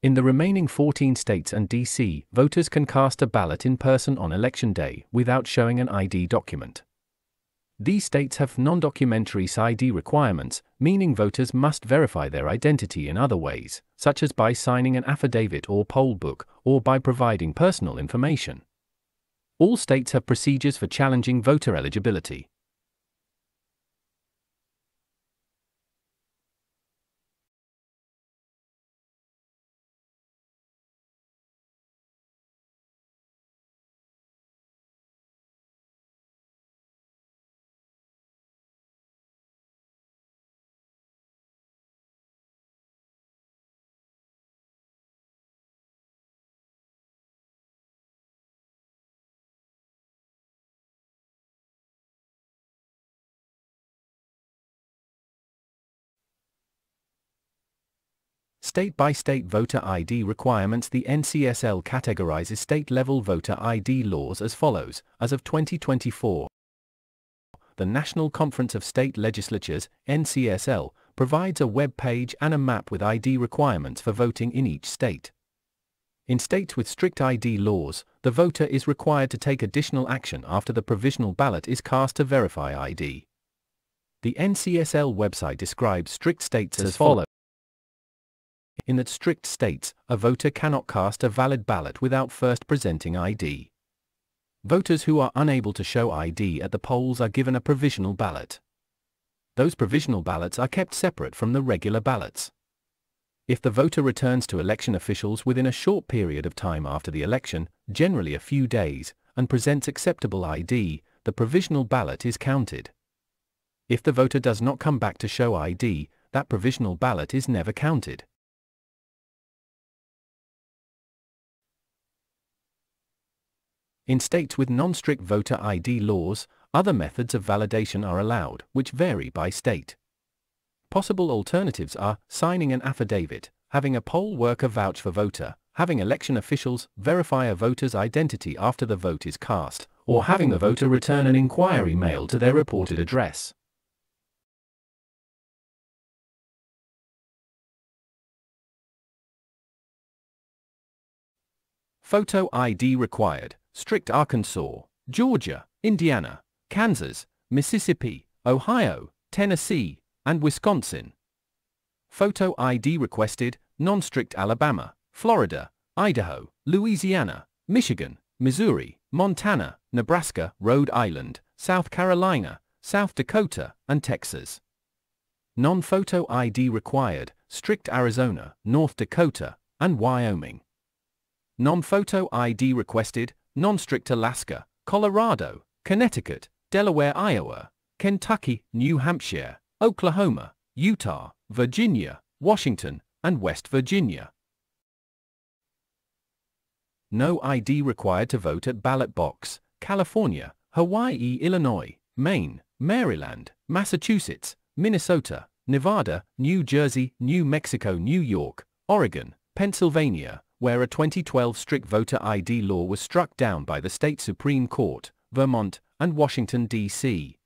In the remaining 14 states and D.C., voters can cast a ballot in person on Election Day without showing an ID document. These states have non-documentary ID requirements, meaning voters must verify their identity in other ways, such as by signing an affidavit or poll book, or by providing personal information. All states have procedures for challenging voter eligibility. State-by-state voter ID requirements. The NCSL categorizes state-level voter ID laws as follows. As of 2024, the National Conference of State Legislatures, NCSL, provides a web page and a map with ID requirements for voting in each state. In states with strict ID laws, the voter is required to take additional action after the provisional ballot is cast to verify ID. The NCSL website describes strict states as follows. In that strict states, a voter cannot cast a valid ballot without first presenting ID. Voters who are unable to show ID at the polls are given a provisional ballot. Those provisional ballots are kept separate from the regular ballots. If the voter returns to election officials within a short period of time after the election, generally a few days, and presents acceptable ID, the provisional ballot is counted. If the voter does not come back to show ID, that provisional ballot is never counted. In states with non-strict voter ID laws, other methods of validation are allowed, which vary by state. Possible alternatives are signing an affidavit, having a poll worker vouch for voter, having election officials verify a voter's identity after the vote is cast, or having the voter return an inquiry mail to their reported address. Photo ID required. Strict Arkansas, Georgia, Indiana, Kansas, Mississippi, Ohio, Tennessee, and Wisconsin. Photo ID requested. Non-strict Alabama, Florida, Idaho, Louisiana, Michigan, Missouri, Montana, Nebraska, Rhode Island, South Carolina, South Dakota, and Texas. Non-photo ID required. Strict Arizona, North Dakota, and Wyoming. Non-photo ID requested. Non-strict Alaska, Colorado, Connecticut, Delaware, Iowa, Kentucky, New Hampshire, Oklahoma, Utah, Virginia, Washington, and West Virginia. No ID required to vote at ballot box. California, Hawaii, Illinois, Maine, Maryland, Massachusetts, Minnesota, Nevada, New Jersey, New Mexico, New York, Oregon, Pennsylvania, where a 2012 strict voter ID law was struck down by the state Supreme Court, Vermont, and Washington, D.C.